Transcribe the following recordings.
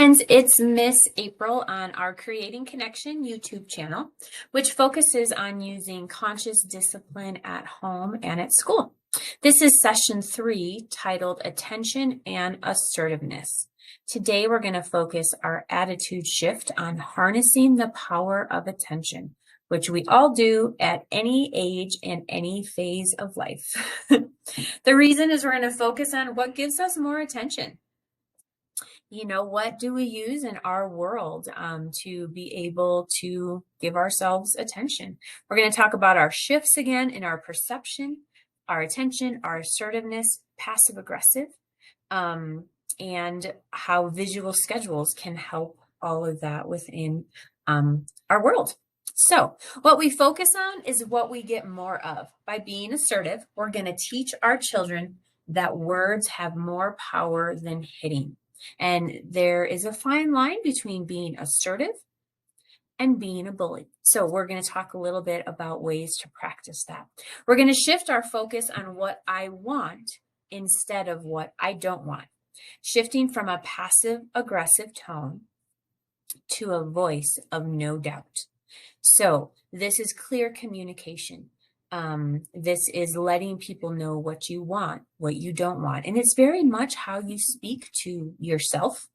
Friends, it's Miss April on our Creating Connection YouTube channel, which focuses on using conscious discipline at home and at school. This is session 3 titled Attention and Assertiveness. Today, we're going to focus our attitude shift on harnessing the power of attention, which we all do at any age and any phase of life. The reason is we're going to focus on what gives us more attention. What do we use in our world to be able to give ourselves attention? We're going to talk about our shifts again in our perception, our attention, our assertiveness, passive aggressive, and how visual schedules can help all of that within our world. So what we focus on is what we get more of. By being assertive, we're going to teach our children that words have more power than hitting. And there is a fine line between being assertive and being a bully. So we're going to talk a little bit about ways to practice that. We're going to shift our focus on what I want instead of what I don't want, shifting from a passive aggressive tone to a voice of no doubt. So this is clear communication. This is letting people know what you want, what you don't want. And it's very much how you speak to yourself.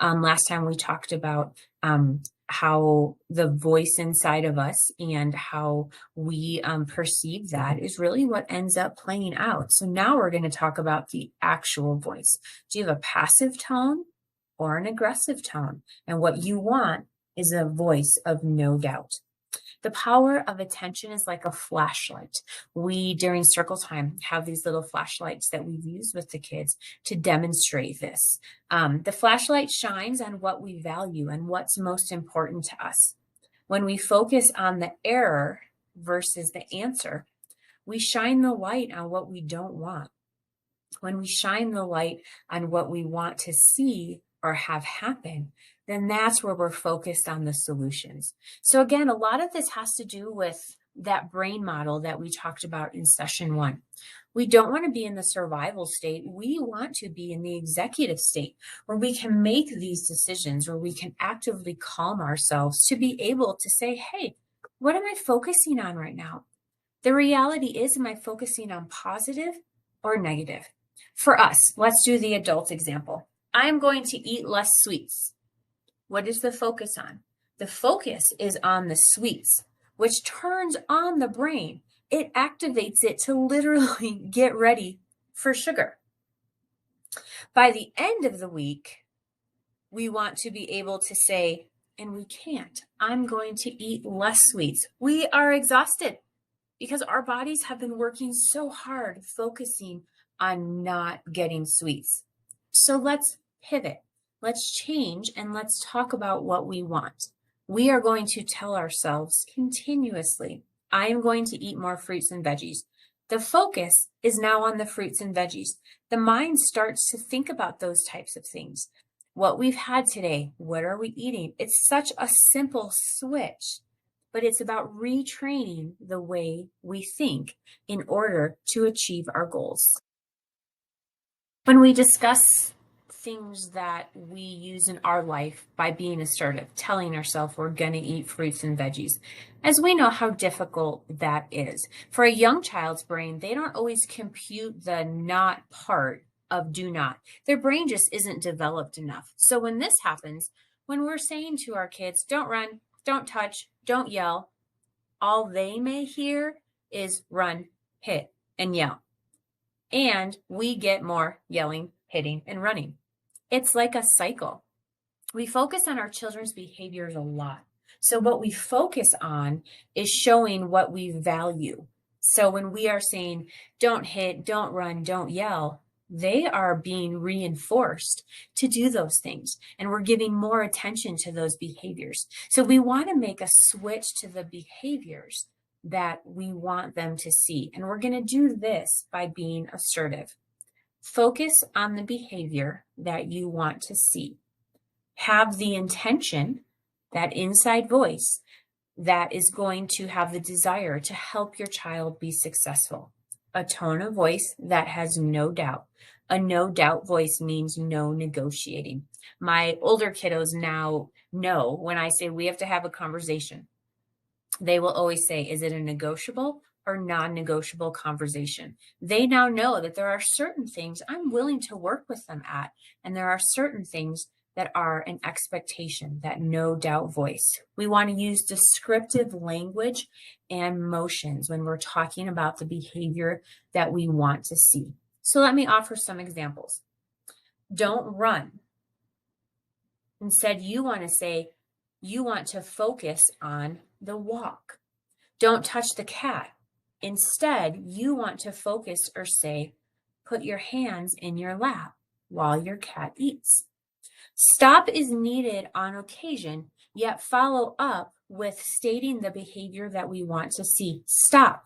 Last time we talked about how the voice inside of us and how we perceive that is really what ends up playing out. So now we're going to talk about the actual voice. Do you have a passive tone or an aggressive tone? And what you want is a voice of no doubt. The power of attention is like a flashlight. We, during circle time, have these little flashlights that we've used with the kids to demonstrate this. The flashlight shines on what we value and what's most important to us. When we focus on the error versus the answer, we shine the light on what we don't want. When we shine the light on what we want to see or have happen, then that's where we're focused on the solutions. So again, a lot of this has to do with that brain model that we talked about in session 1. We don't want to be in the survival state. We want to be in the executive state where we can make these decisions, where we can actively calm ourselves to be able to say, hey, what am I focusing on right now? The reality is, am I focusing on positive or negative? For us, let's do the adult example. I'm going to eat less sweets. What is the focus on? The focus is on the sweets, which turns on the brain. It activates it to literally get ready for sugar. By the end of the week, we want to be able to say, and we can't, I'm going to eat less sweets. We are exhausted because our bodies have been working so hard focusing on not getting sweets. So let's pivot. Let's change and let's talk about what we want. We are going to tell ourselves continuously, I am going to eat more fruits and veggies. The focus is now on the fruits and veggies. The mind starts to think about those types of things. What we've had today, what are we eating? It's such a simple switch, but it's about retraining the way we think in order to achieve our goals. When we discuss things that we use in our life by being assertive, telling ourselves we're going to eat fruits and veggies, as we know how difficult that is. For a young child's brain, they don't always compute the not part of do not. Their brain just isn't developed enough. So when this happens, when we're saying to our kids, don't run, don't touch, don't yell, all they may hear is run, hit, and yell. And we get more yelling, hitting, and running. It's like a cycle. We focus on our children's behaviors a lot. So what we focus on is showing what we value. So when we are saying, don't hit, don't run, don't yell, they are being reinforced to do those things. And we're giving more attention to those behaviors. So we want to make a switch to the behaviors that we want them to see. And we're going to do this by being assertive. Focus on the behavior that you want to see. Have the intention, that inside voice, that is going to have the desire to help your child be successful. A tone of voice that has no doubt. A no doubt voice means no negotiating. My older kiddos now know when I say we have to have a conversation, they will always say, is it a negotiable or non-negotiable conversation? They now know that there are certain things I'm willing to work with them at, and there are certain things that are an expectation, that no doubt voice. We want to use descriptive language and motions when we're talking about the behavior that we want to see. So let me offer some examples. Don't run. Instead, you want to say, you want to focus on the walk. Don't touch the cat. Instead, you want to focus or say, put your hands in your lap while your cat eats. Stop is needed on occasion, yet follow up with stating the behavior that we want to see. Stop.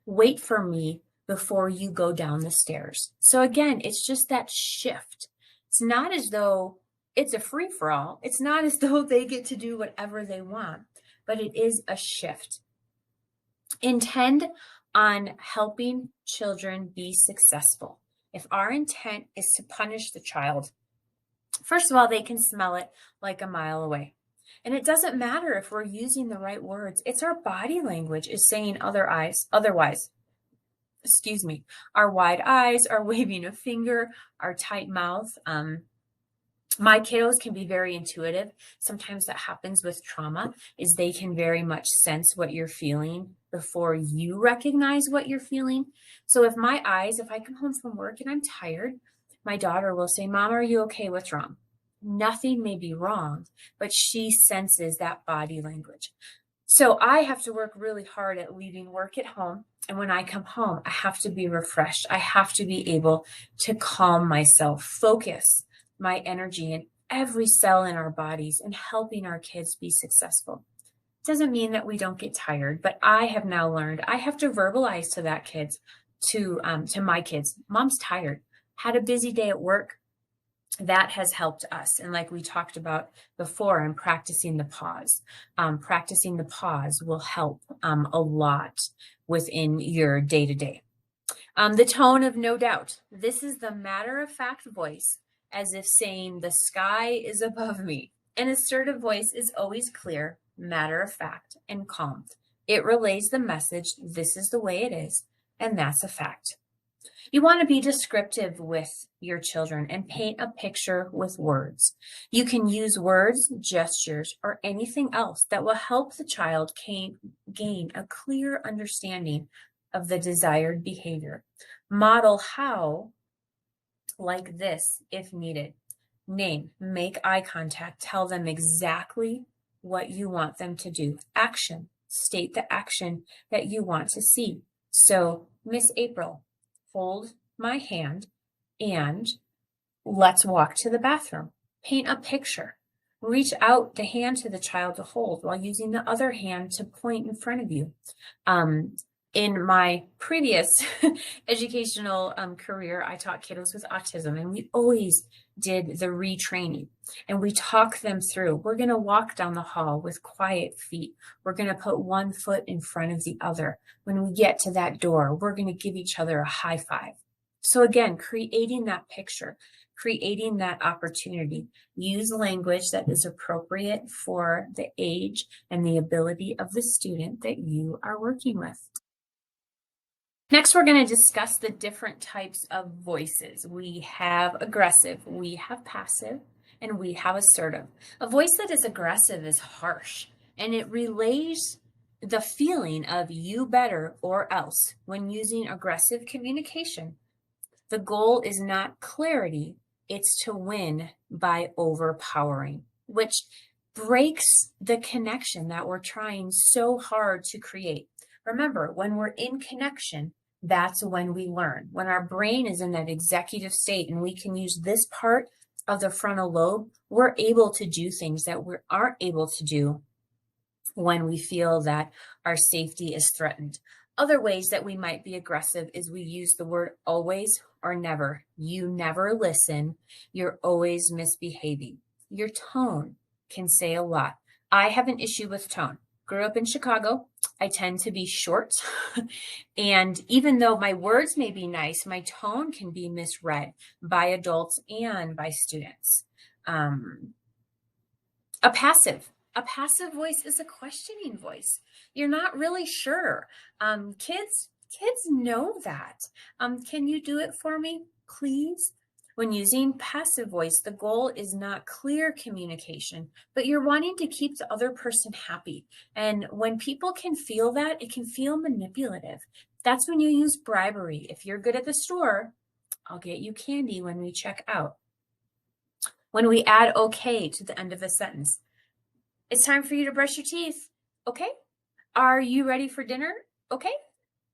Wait for me before you go down the stairs. So again, it's just that shift. It's not as though it's a free-for-all. It's not as though they get to do whatever they want, but it is a shift. Intend on helping children be successful. If our intent is to punish the child, first of all, they can smell it like a mile away. And it doesn't matter if we're using the right words. It's our body language is saying otherwise. Excuse me. Our wide eyes, our waving a finger, our tight mouth. My kiddos can be very intuitive. Sometimes that happens with trauma, is they can very much sense what you're feeling before you recognize what you're feeling. So if I come home from work and I'm tired, my daughter will say, Mom, are you okay? What's wrong? Nothing may be wrong, but she senses that body language. So I have to work really hard at leaving work at home. And when I come home, I have to be refreshed. I have to be able to calm myself, focus my energy in every cell in our bodies and helping our kids be successful. Doesn't mean that we don't get tired, but I have now learned I have to verbalize to my kids, Mom's tired, had a busy day at work. That has helped us. And like we talked about before, in practicing the pause. Practicing the pause will help a lot within your day-to-day. The tone of no doubt. This is the matter-of-fact voice, as if saying the sky is above me. An assertive voice is always clear, matter-of-fact, and calm. It relays the message, this is the way it is, and that's a fact. You want to be descriptive with your children and paint a picture with words. You can use words, gestures, or anything else that will help the child gain a clear understanding of the desired behavior. Model how, like this, if needed. Name, make eye contact, tell them exactly what you want them to do. Action, state the action that you want to see. So, Miss April, hold my hand and let's walk to the bathroom. Paint a picture. Reach out the hand to the child to hold while using the other hand to point in front of you. In my previous educational career, I taught kiddos with autism, and we always did the retraining, and we talk them through. We're going to walk down the hall with quiet feet. We're going to put one foot in front of the other. When we get to that door, we're going to give each other a high five. So again, creating that picture, creating that opportunity. Use language that is appropriate for the age and the ability of the student that you are working with. Next, we're going to discuss the different types of voices. We have aggressive, we have passive, and we have assertive. A voice that is aggressive is harsh, and it relays the feeling of you better or else. When using aggressive communication, the goal is not clarity, it's to win by overpowering, which breaks the connection that we're trying so hard to create. Remember, when we're in connection, that's when we learn. When our brain is in that executive state and we can use this part of the frontal lobe, we're able to do things that we aren't able to do when we feel that our safety is threatened. Other ways that we might be aggressive is we use the word always or never. You never listen. You're always misbehaving. Your tone can say a lot. I have an issue with tone. grew up in Chicago. I tend to be short. And even though my words may be nice, my tone can be misread by adults and by students. Um, a passive voice is a questioning voice. You're not really sure. Kids know that. Can you do it for me, please? When using passive voice, the goal is not clear communication, but you're wanting to keep the other person happy. And when people can feel that, it can feel manipulative. That's when you use bribery. If you're good at the store, I'll get you candy when we check out. When we add okay to the end of a sentence, it's time for you to brush your teeth. Okay. Are you ready for dinner? Okay.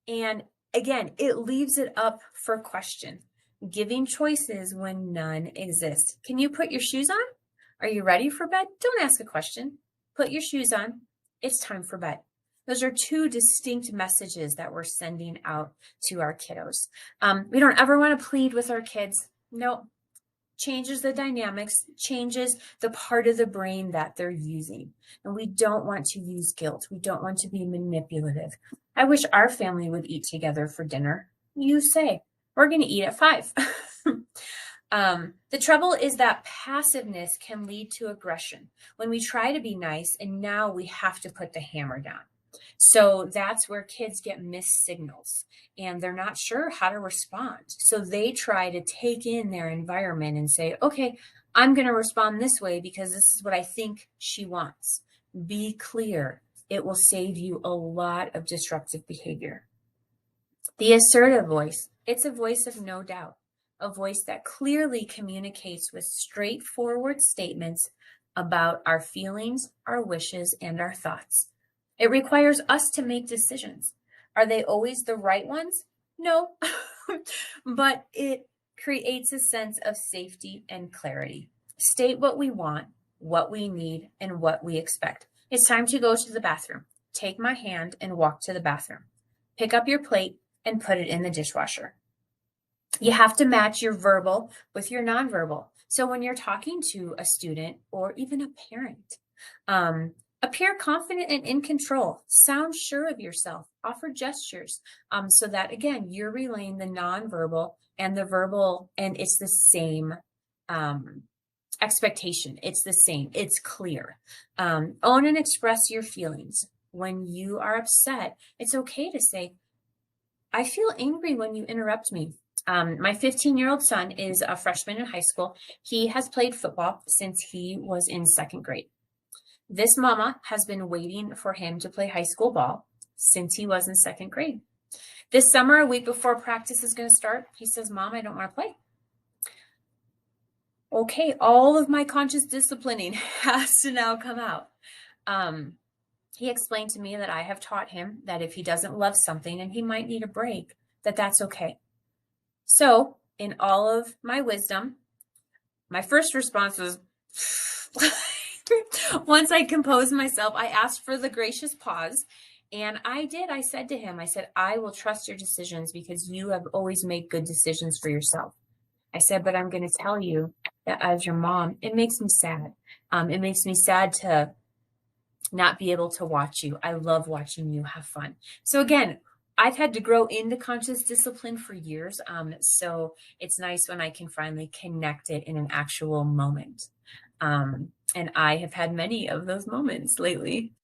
And again, it leaves it up for question, giving choices when none exist. Can you put your shoes on? Are you ready for bed? Don't ask a question. Put your shoes on. It's time for bed. Those are two distinct messages that we're sending out to our kiddos. We don't ever want to plead with our kids. No, changes the dynamics, changes the part of the brain that they're using. And we don't want to use guilt. We don't want to be manipulative. I wish our family would eat together for dinner. You say, we're going to eat at 5. The trouble is that passiveness can lead to aggression when we try to be nice and now we have to put the hammer down. So that's where kids get missed signals and they're not sure how to respond. So they try to take in their environment and say, okay, I'm going to respond this way because this is what I think she wants. Be clear. It will save you a lot of disruptive behavior. The assertive voice, it's a voice of no doubt, a voice that clearly communicates with straightforward statements about our feelings, our wishes, and our thoughts. It requires us to make decisions. Are they always the right ones? No, but it creates a sense of safety and clarity. State what we want, what we need, and what we expect. It's time to go to the bathroom. Take my hand and walk to the bathroom. Pick up your plate and put it in the dishwasher. You have to match your verbal with your nonverbal. So when you're talking to a student or even a parent, appear confident and in control. Sound sure of yourself. Offer gestures so that, again, you're relaying the nonverbal and the verbal, and it's the same expectation. It's the same. It's clear. Own and express your feelings. When you are upset, it's okay to say, I feel angry when you interrupt me. My 15-year-old son is a freshman in high school. He has played football since he was in 2nd grade. This mama has been waiting for him to play high school ball since he was in 2nd grade. This summer, a week before practice is going to start, he says, Mom, I don't want to play. Okay, all of my conscious disciplining has to now come out. He explained to me that I have taught him that if he doesn't love something and he might need a break, that's okay. So in all of my wisdom, my first response was, once I composed myself, I asked for the gracious pause. And I did. I said to him, I said, I will trust your decisions because you have always made good decisions for yourself. I said, but I'm going to tell you that as your mom, it makes me sad. It makes me sad to not be able to watch you. I love watching you have fun. So again, I've had to grow into conscious discipline for years. So it's nice when I can finally connect it in an actual moment. And I have had many of those moments lately.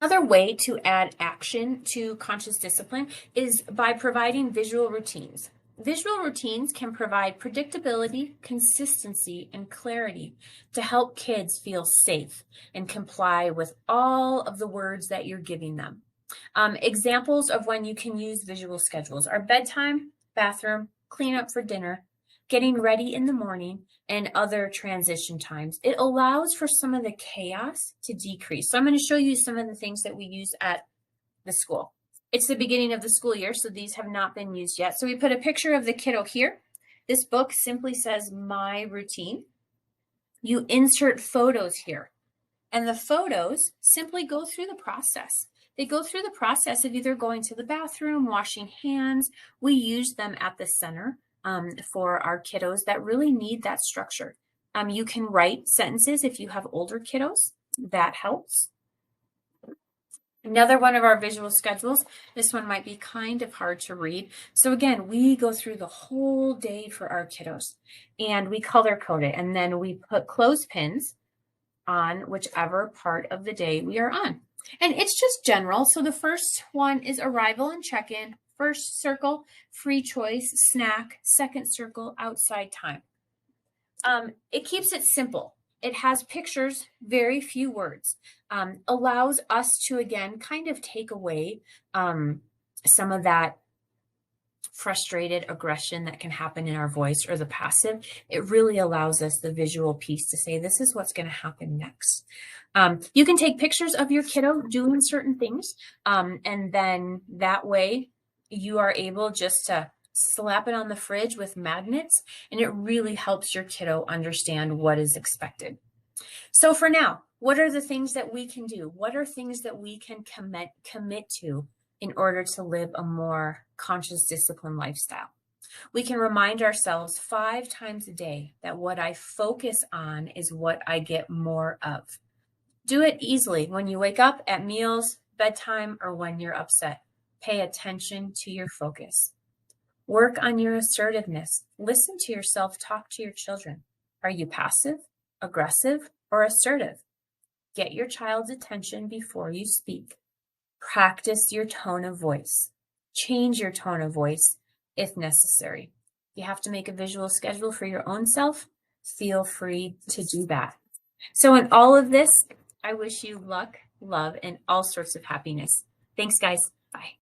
Another way to add action to conscious discipline is by providing visual routines. Visual routines can provide predictability, consistency, and clarity to help kids feel safe and comply with all of the words that you're giving them. Examples of when you can use visual schedules are bedtime, bathroom, cleanup for dinner, getting ready in the morning, and other transition times. It allows for some of the chaos to decrease. So I'm going to show you some of the things that we use at the school. It's the beginning of the school year, so these have not been used yet. So we put a picture of the kiddo here. This book simply says My Routine. You insert photos here, and the photos simply go through the process. They go through the process of either going to the bathroom, washing hands. We use them at the center for our kiddos that really need that structure. You can write sentences if you have older kiddos. That helps. Another one of our visual schedules, this one might be kind of hard to read. So again, we go through the whole day for our kiddos and we color code it, and then we put clothespins on whichever part of the day we are on. And it's just general. So the first one is arrival and check-in. First circle, free choice, snack. Second circle, outside time. It keeps it simple. It has pictures, very few words, allows us to, again, kind of take away some of that frustrated aggression that can happen in our voice or the passive. It really allows us the visual piece to say, this is what's going to happen next. You can take pictures of your kiddo doing certain things, and then that way you are able just to slap it on the fridge with magnets, and it really helps your kiddo understand what is expected. So for now, what are the things that we can do? What are things that we can commit to in order to live a more conscious, disciplined lifestyle? We can remind ourselves 5 times a day that what I focus on is what I get more of. Do it easily when you wake up, at meals, bedtime, or when you're upset. Pay attention to your focus. Work on your assertiveness. Listen to yourself talk to your children. Are you passive, aggressive, or assertive? Get your child's attention before you speak. Practice your tone of voice. Change your tone of voice if necessary. You have to make a visual schedule for your own self. Feel free to do that. So in all of this, I wish you luck, love, and all sorts of happiness. Thanks, guys. Bye.